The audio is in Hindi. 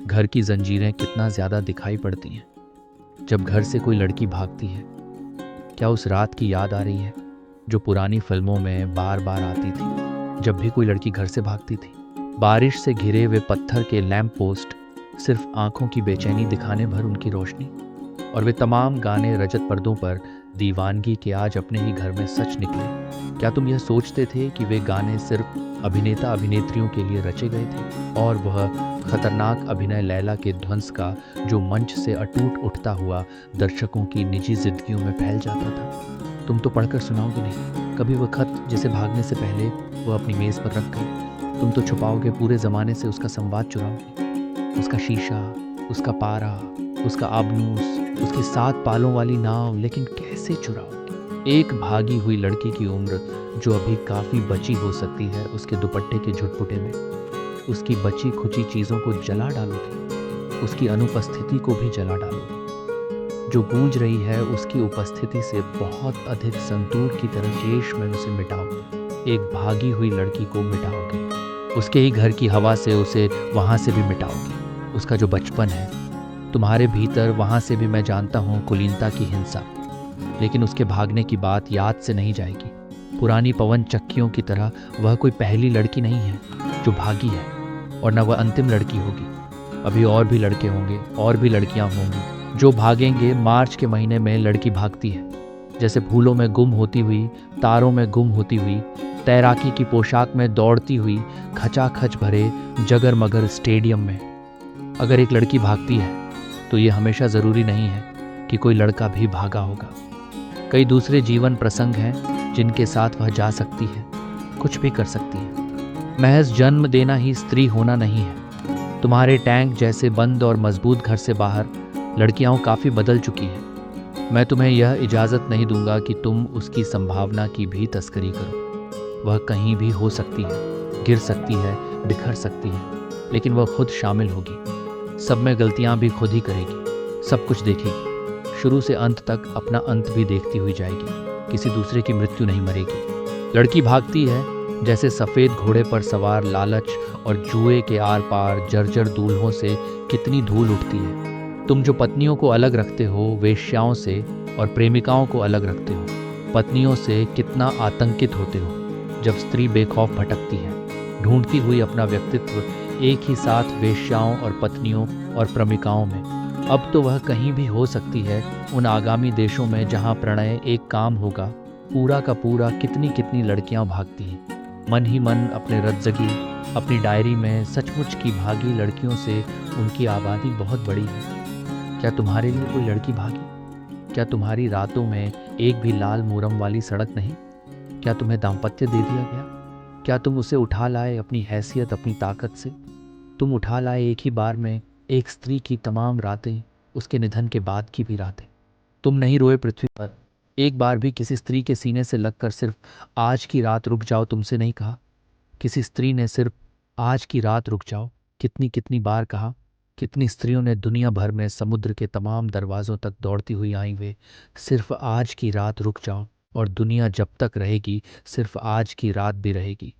घर की जंजीरें कितना ज़्यादा दिखाई पड़ती हैं जब घर से कोई लड़की भागती है। क्या उस रात की याद आ रही है जो पुरानी फिल्मों में बार बार आती थी, जब भी कोई लड़की घर से भागती थी? बारिश से घिरे हुए पत्थर के लैंप पोस्ट, सिर्फ आंखों की बेचैनी दिखाने भर उनकी रोशनी, और वे तमाम गाने रजत पर्दों पर दीवानगी के आज अपने ही घर में सच निकले। क्या तुम यह सोचते थे कि वे गाने सिर्फ अभिनेता अभिनेत्रियों के लिए रचे गए थे, और वह खतरनाक अभिनय लैला के ध्वंस का जो मंच से अटूट उठता हुआ दर्शकों की निजी जिंदगियों में फैल जाता था? तुम तो पढ़कर सुनाओगे नहीं कभी वह खत जिसे भागने से पहले वह अपनी मेज पर रख गई। तुम तो छुपाओगे पूरे जमाने से उसका संवाद चुराओगे, उसका शीशा, उसका पारा, उसका आबनूस, उसकी 7 पालों वाली नाव। लेकिन कैसे चुराओगे एक भागी हुई लड़की की उम्र जो अभी काफी बची हो सकती है? उसके दुपट्टे के झुटपुटे में उसकी बची खुची चीजों को जला डालोगे, उसकी अनुपस्थिति को भी जला डालोगे। जो गूंज रही है उसकी उपस्थिति से बहुत अधिक संतूर की तरह देश में उसे मिटाओगे। एक भागी हुई लड़की को मिटाओगे, उसके ही घर की हवा से उसे वहां से भी मिटाओगे। उसका जो बचपन है तुम्हारे भीतर, वहां से भी मैं जानता हूँ कुलीनता की हिंसा। लेकिन उसके भागने की बात याद से नहीं जाएगी। पुरानी पवन चक्कियों की तरह वह कोई पहली लड़की नहीं है जो भागी है, और न वह अंतिम लड़की होगी। अभी और भी लड़के होंगे और भी लड़कियां होंगी जो भागेंगे। मार्च के महीने में लड़की भागती है जैसे फूलों में गुम होती हुई, तारों में गुम होती हुई, तैराकी की पोशाक में दौड़ती हुई, खचाखच भरे जगर मगर स्टेडियम में। अगर एक लड़की भागती है तो ये हमेशा ज़रूरी नहीं है कि कोई लड़का भी भागा होगा। कई दूसरे जीवन प्रसंग हैं जिनके साथ वह जा सकती है, कुछ भी कर सकती है। महज जन्म देना ही स्त्री होना नहीं है। तुम्हारे टैंक जैसे बंद और मजबूत घर से बाहर लड़कियां काफ़ी बदल चुकी हैं। मैं तुम्हें यह इजाज़त नहीं दूंगा कि तुम उसकी संभावना की भी तस्करी करो। वह कहीं भी हो सकती है, गिर सकती है, बिखर सकती है, लेकिन वह खुद शामिल होगी। सब में गलतियां भी खुद ही करेगी, सब कुछ देखेगी, शुरू से अंत तक अपना अंत भी देखती हुई जाएगी। किसी दूसरे की मृत्यु नहीं मरेगी। लड़की भागती है जैसे सफ़ेद घोड़े पर सवार लालच और जुए के आर पार जर्जर दूल्हों से कितनी धूल उठती है। तुम जो पत्नियों को अलग रखते हो वेश्याओं से, और प्रेमिकाओं को अलग रखते हो पत्नियों से, कितना आतंकित होते हो जब स्त्री बेखौफ भटकती है, ढूंढती हुई अपना व्यक्तित्व एक ही साथ वेश्याओं और पत्नियों और प्रेमिकाओं में। अब तो वह कहीं भी हो सकती है, उन आगामी देशों में जहां प्रणय एक काम होगा पूरा का पूरा। कितनी कितनी लड़कियां भागती हैं मन ही मन अपने रज्जगी, अपनी डायरी में सचमुच की भागी लड़कियों से उनकी आबादी बहुत बड़ी है। क्या तुम्हारे लिए कोई लड़की भागी? क्या तुम्हारी रातों में एक भी लाल मोरम वाली सड़क नहीं? क्या तुम्हें दाम्पत्य दे दिया गया? क्या तुम उसे उठा लाए अपनी हैसियत, अपनी ताकत से? तुम उठा लाए एक ही बार में एक स्त्री की तमाम रातें, उसके निधन के बाद की भी रातें। तुम नहीं रोए पृथ्वी पर एक बार भी किसी स्त्री के सीने से लगकर सिर्फ आज की रात रुक जाओ तुमसे नहीं कहा? किसी स्त्री ने सिर्फ आज की रात रुक जाओ कितनी कितनी बार कहा? कितनी स्त्रियों ने दुनिया भर में समुद्र के तमाम दरवाजों तक दौड़ती हुई आई वे सिर्फ आज की रात रुक जाओ, और दुनिया जब तक रहेगी सिर्फ आज की रात भी रहेगी।